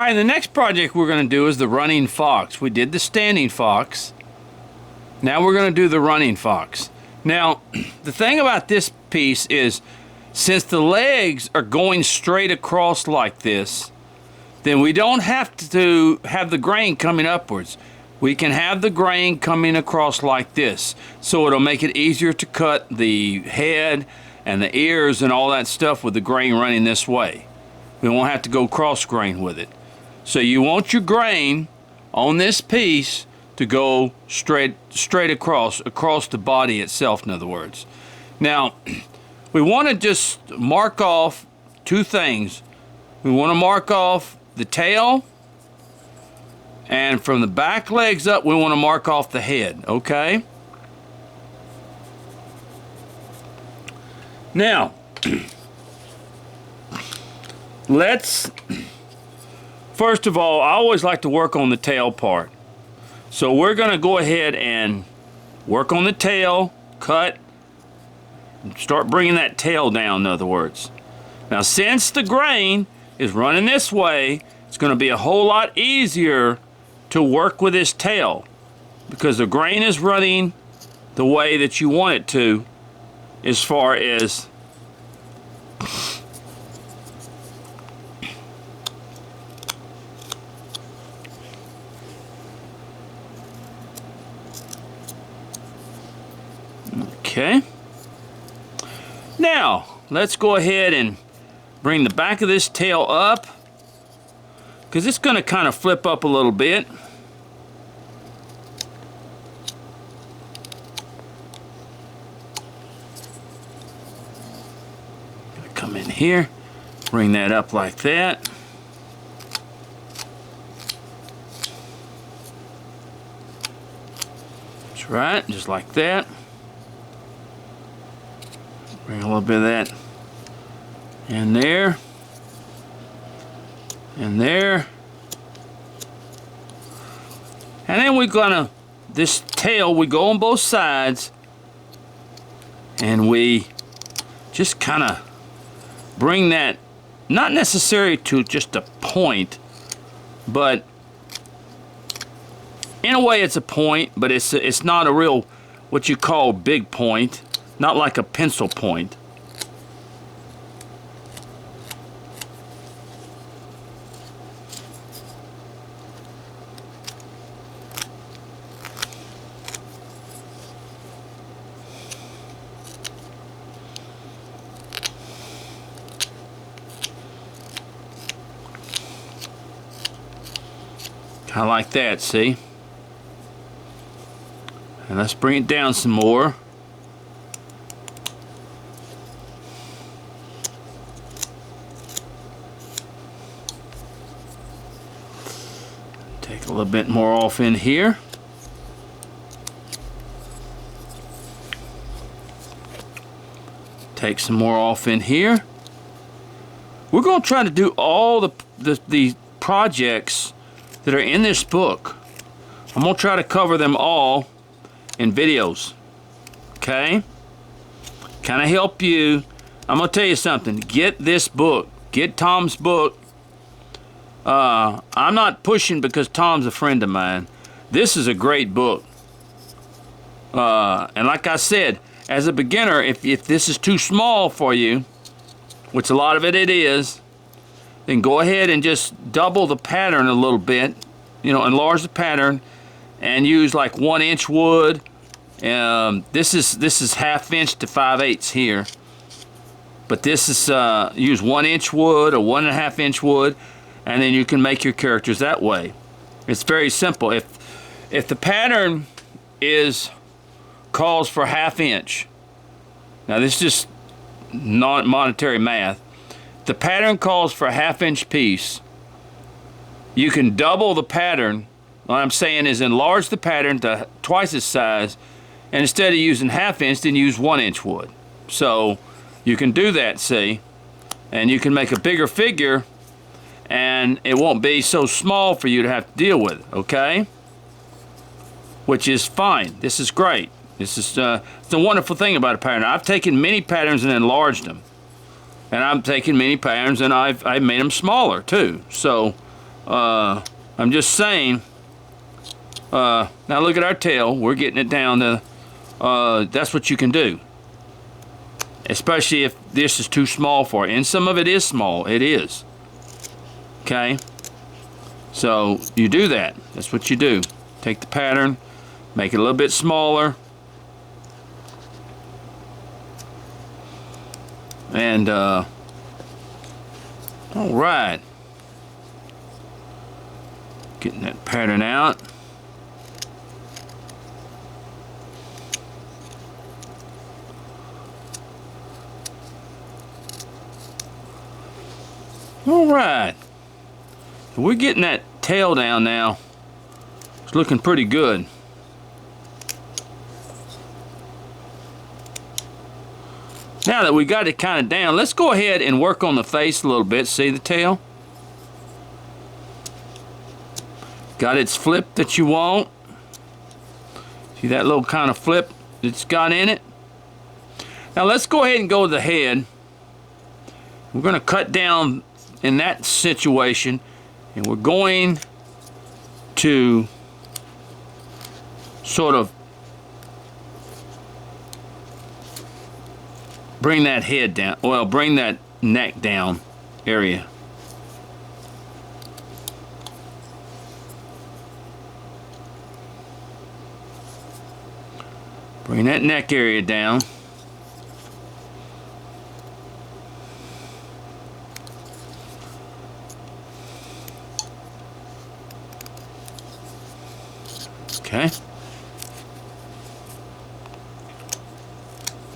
All right, the next project we're going to do is the running fox. We did the standing fox. Now we're going to do the running fox. Now, the thing about this piece is, since the legs are going straight across like this, then we don't have to have the grain coming upwards. We can have the grain coming across like this. So it'll make it easier to cut the head and the ears and all that stuff with the grain running this way. We won't have to go cross grain with it. So you want your grain on this piece to go straight across the body itself, in other words. Now, we want to just mark off two things. We want to mark off the tail, and from the back legs up, we want to mark off the head, okay? Now, first of all, I always like to work on the tail part. So we're going to go ahead and work on the tail, cut, start bringing that tail down, in other words. Now, since the grain is running this way, it's going to be a whole lot easier to work with this tail because the grain is running the way that you want it to, as far as okay. Now, let's go ahead and bring the back of this tail up, because it's going to kind of flip up a little bit. Come in here, bring that up like that. That's right, just like that. Bring a little bit of that in there, and there. And then we're gonna, this tail, we go on both sides, and we just kind of bring that, not necessarily to just a point, but in a way it's a point, but it's not a real, what you call big point. Not like a pencil point. Kind of like that, see? And let's bring it down some more. Take a little bit more off in here. Take some more off in here. We're going to try to do all the projects that are in this book. I'm going to try to cover them all in videos. Okay? Kind of help you. I'm going to tell you something. Get this book. Get Tom's book. I'm not pushing because Tom's a friend of mine. This is a great book. And like I said, as a beginner, if this is too small for you, which a lot of it is, then go ahead and just double the pattern a little bit. You know, enlarge the pattern and use like 1-inch wood. This is 1/2 inch to 5/8 here. But this is use 1-inch wood or 1.5 inch wood. And then you can make your characters that way. It's very simple. If the pattern calls for 1/2 inch, now this is just non-monetary math. The pattern calls for a 1/2 inch piece. You can double the pattern. What I'm saying is enlarge the pattern to twice its size, and instead of using 1/2 inch, then use 1-inch wood. So you can do that, see, and you can make a bigger figure, and it won't be so small for you to have to deal with it, okay? Which is fine. This is great. This is it's a wonderful thing about a pattern. I've taken many patterns and enlarged them. And I've taken many patterns and I've made them smaller too. So I'm just saying, now look at our tail. We're getting it down to, that's what you can do. Especially if this is too small for it. And some of it is small. It is. Okay? So you do that. That's what you do. Take the pattern, make it a little bit smaller. And, alright. Getting that pattern out. Alright. So we're getting that tail down now. It's looking pretty good. Now that we got it kind of down, let's go ahead and work on the face a little bit. See the tail? Got its flip that you want. See that little kind of flip it's got in it? Now let's go ahead and go to the head. We're going to cut down in that situation, and we're going to sort of bring that head down, well, bring that neck down area. Bring that neck area down. Okay.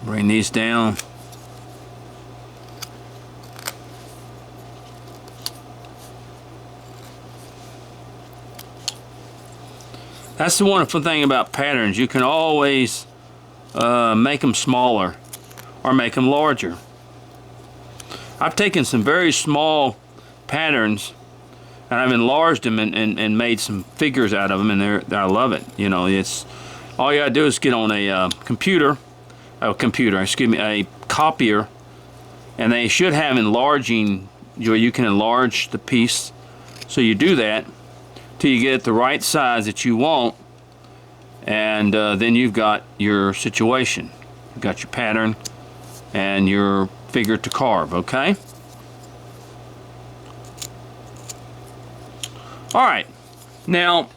Bring these down. That's the wonderful thing about patterns. You can always make them smaller or make them larger. I've taken some very small patterns and I've enlarged them and made some figures out of them, and I love it. You know, it's all you gotta do is get on a a copier, and they should have enlarging, where you can enlarge the piece. So you do that till you get it the right size that you want, and then you've got your situation. You've got your pattern and your figure to carve. Okay. Alright, now,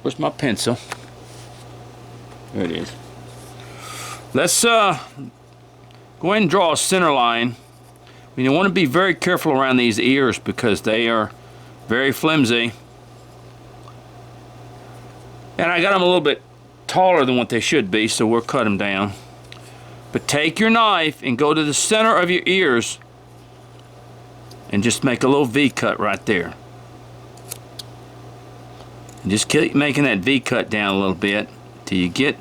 where's my pencil? There it is. Let's go ahead and draw a center line. You want to be very careful around these ears because they are very flimsy. And I got them a little bit taller than what they should be, so we'll cut them down. But take your knife and go to the center of your ears and just make a little V cut right there. And just keep making that V cut down a little bit till you get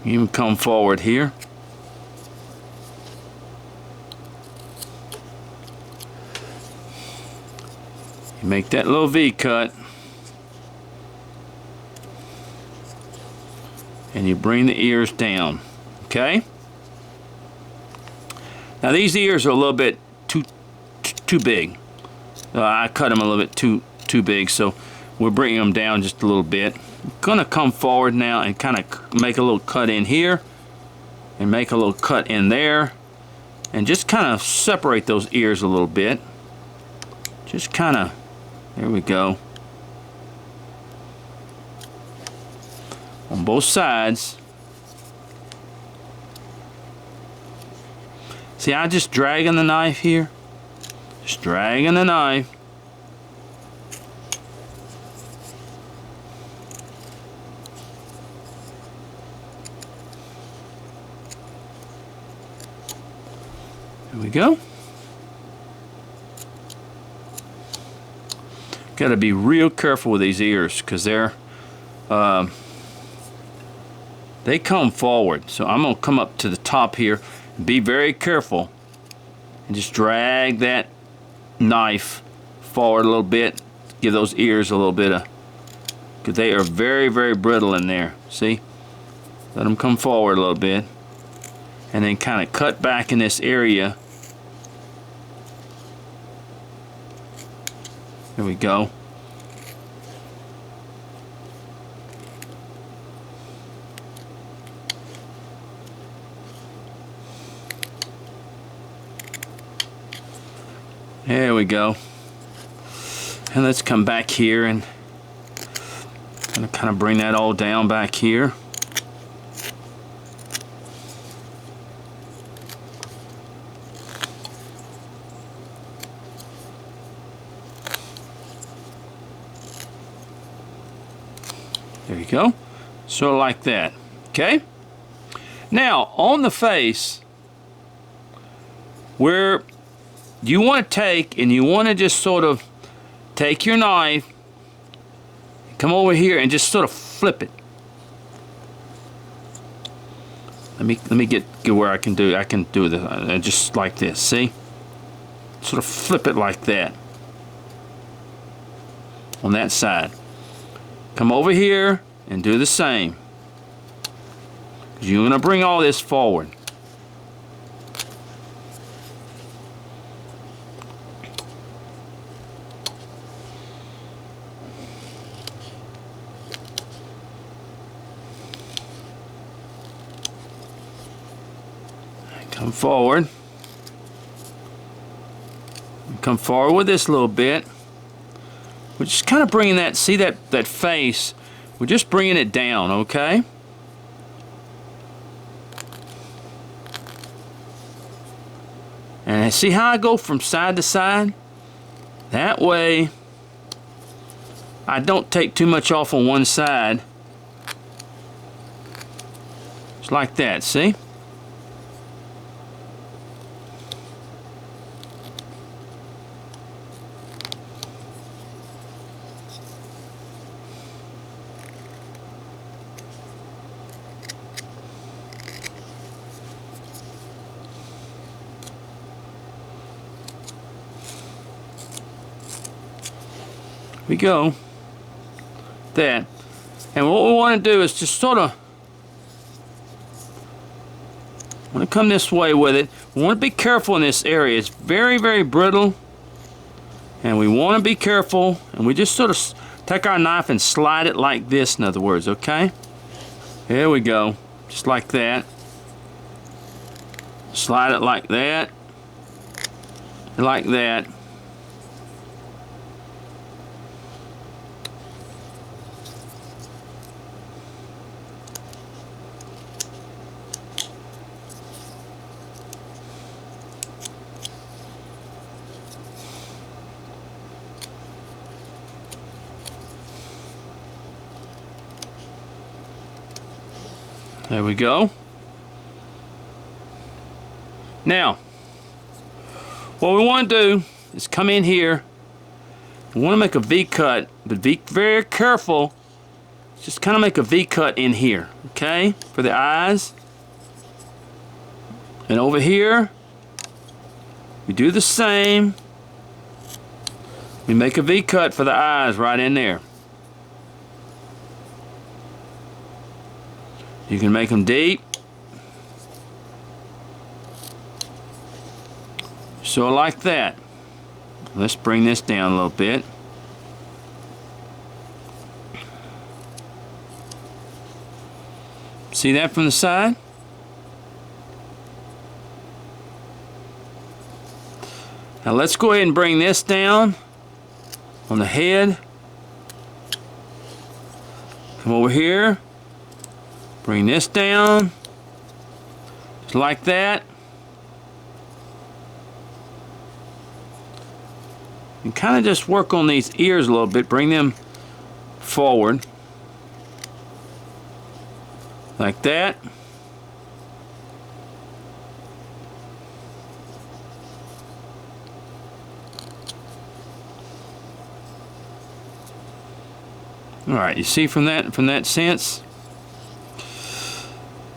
you can come forward here. You make that little V cut and you bring the ears down. Okay? Now these ears are a little bit too big. I cut them a little bit too big, so we're bringing them down just a little bit. I'm gonna come forward now and kind of make a little cut in here and make a little cut in there and just kind of separate those ears a little bit. Just kind of, there we go. On both sides. See, I'm just dragging the knife here. Just dragging the knife. There we go. Got to be real careful with these ears because they come forward. So I'm going to come up to the top here. Be very careful and just drag that knife forward a little bit. Give those ears a little bit of, because they are very, very brittle in there. See? Let them come forward a little bit. And then kind of cut back in this area There we go. There we go. And let's come back here and kind of bring that all down back here. There you go. Sort of like that. Okay? Now, on the face, where you want to take, and you want to just sort of take your knife, come over here and just sort of flip it. Let me get where I can do this just like this. See? Sort of flip it like that on that side. Come over here and do the same. You're going to bring all this forward. Come forward. Come forward with this a little bit. We're just kind of bringing that, see that face, we're just bringing it down, okay? And see how I go from side to side? That way, I don't take too much off on one side. Just like that, see? We go. That. And what we want to do is just sort of want to come this way with it. We want to be careful in this area. It's very, very brittle. And we want to be careful. And we just sort of take our knife and slide it like this, in other words, okay? Here we go. Just like that. Slide it like that. Like that. There we go. Now, what we want to do is come in here. We want to make a V cut, but be very careful. Just kind of make a V cut in here, okay, for the eyes. And over here, we do the same. We make a V cut for the eyes right in there. You can make them deep. So like that. Let's bring this down a little bit. See that from the side? Now let's go ahead and bring this down on the head. Come over here. Bring this down, just like that. And kind of just work on these ears a little bit, bring them forward, like that. All right, you see from that sense?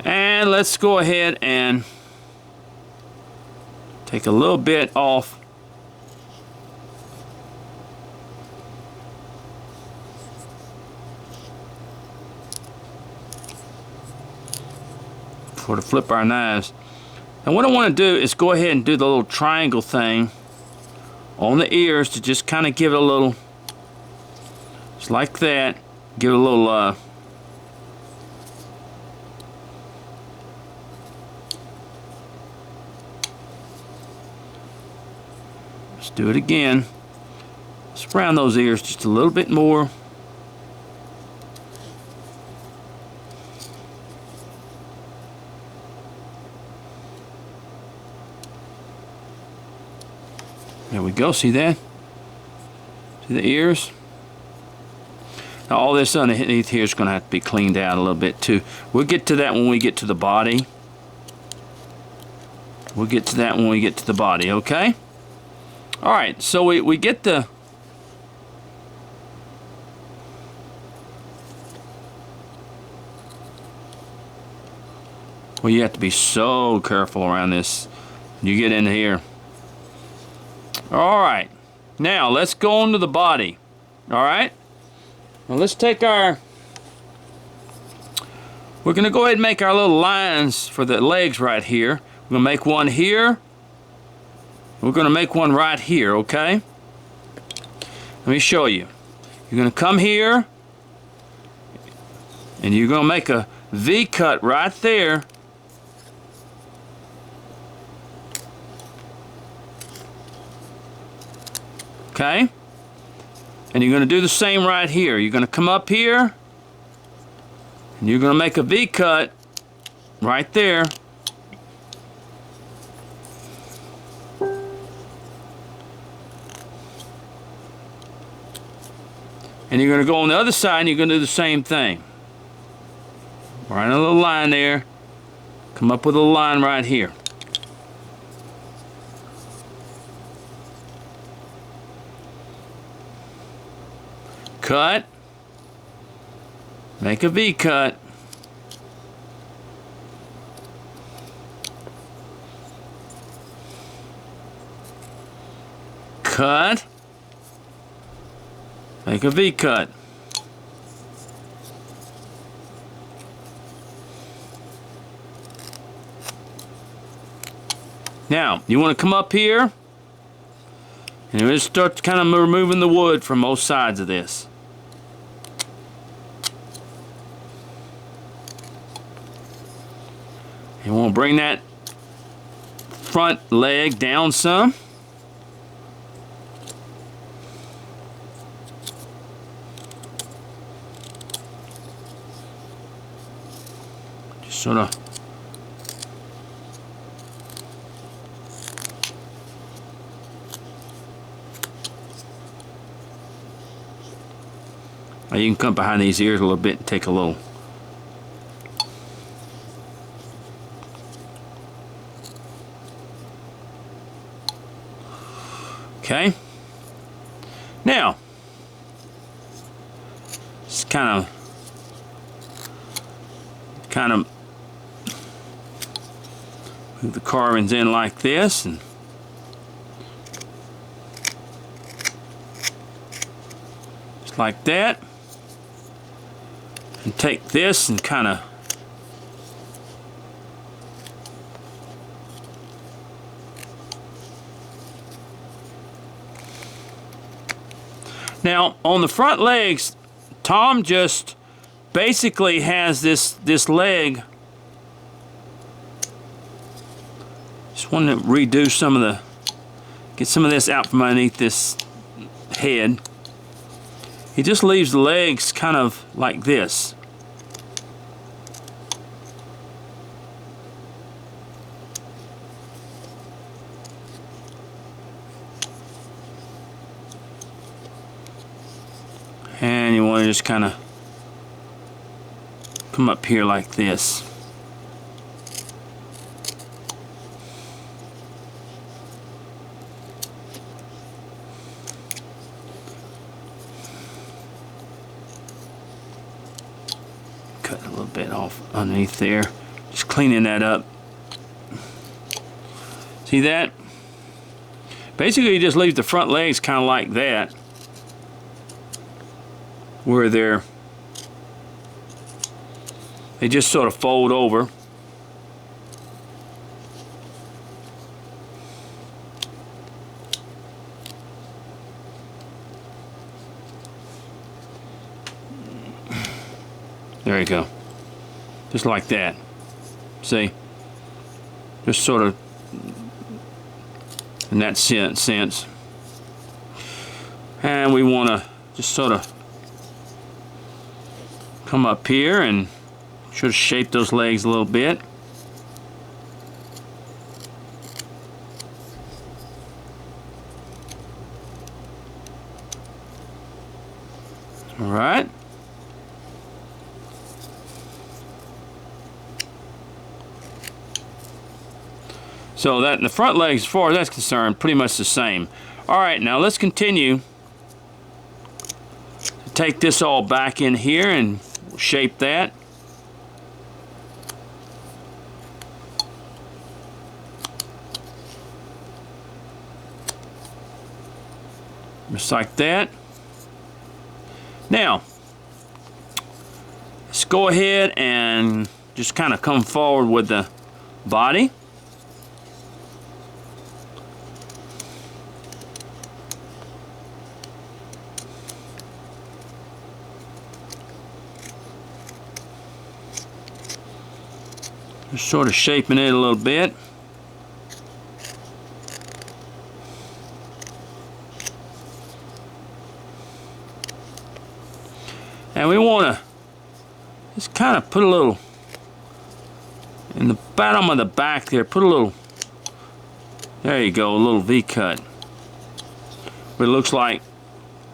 And let's go ahead and take a little bit off before to flip our knives. And what I want to do is go ahead and do the little triangle thing on the ears to just kind of give it a little Just like that. Give it a little let's do it again. Let's round those ears just a little bit more. There we go, see that? See the ears? Now all this underneath here is going to have to be cleaned out a little bit too. We'll get to that when we get to the body. We'll get to that when we get to the body, okay? Alright, so we get the... Well, you have to be so careful around this. You get in here. Alright, now let's go on to the body. Alright? Now let's take our... We're going to go ahead and make our little lines for the legs right here. We're going to make one here. We're going to make one right here, okay? Let me show you. You're going to come here. And you're going to make a V cut right there. Okay? And you're going to do the same right here. You're going to come up here. And you're going to make a V cut right there. And you're going to go on the other side and you're going to do the same thing. Right in a little line there. Come up with a line right here. Cut. Make a V cut. Cut. Make a V cut. Now, you want to come up here and just start kind of removing the wood from both sides of this. You want to bring that front leg down some. Just sort of now you can come behind these ears a little bit and take a little. Okay. Now, just kind of move the carvings in like this, and just like that, and take this and kind of now on the front legs, Tom just basically has this leg. Just want to redo some of the, get some of this out from underneath this head. He just leaves the legs kind of like this. And you want to just kind of come up here like this. Cut a little bit off underneath there. Just cleaning that up. See that? Basically, you just leave the front legs kind of like that, where they just sort of fold over. There you go. Just like that. See? Just sort of in that sense. And we want to just sort of come up here and sort of shape those legs a little bit. All right. So that the front legs, as far as that's concerned, pretty much the same. All right, now let's continue. Take this all back in here and shape that. Just like that. Now, let's go ahead and just kind of come forward with the body. Just sort of shaping it a little bit. And we want to just kind of put a little, in the bottom of the back there, put a little, there you go, a little V-cut. But it looks like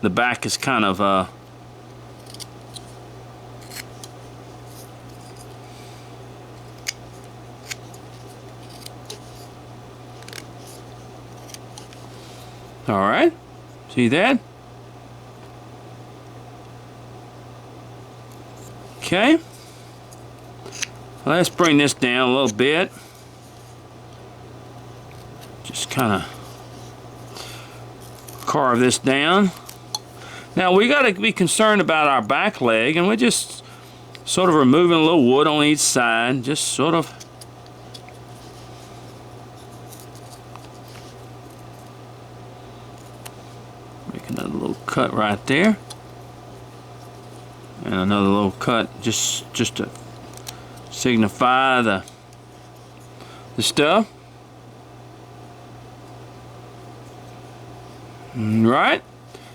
the back is kind of, all right, see that? Okay, let's bring this down a little bit. Just kind of carve this down. Now we got to be concerned about our back leg, and we're just sort of removing a little wood on each side, just sort of make another little cut right there. And another little cut just to signify the stuff. Right.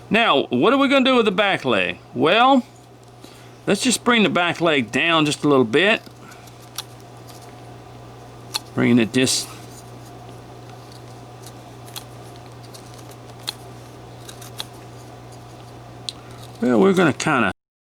Now, what are we going to do with the back leg? Well, let's just bring the back leg down just a little bit. Bringing it just well, we're going to kind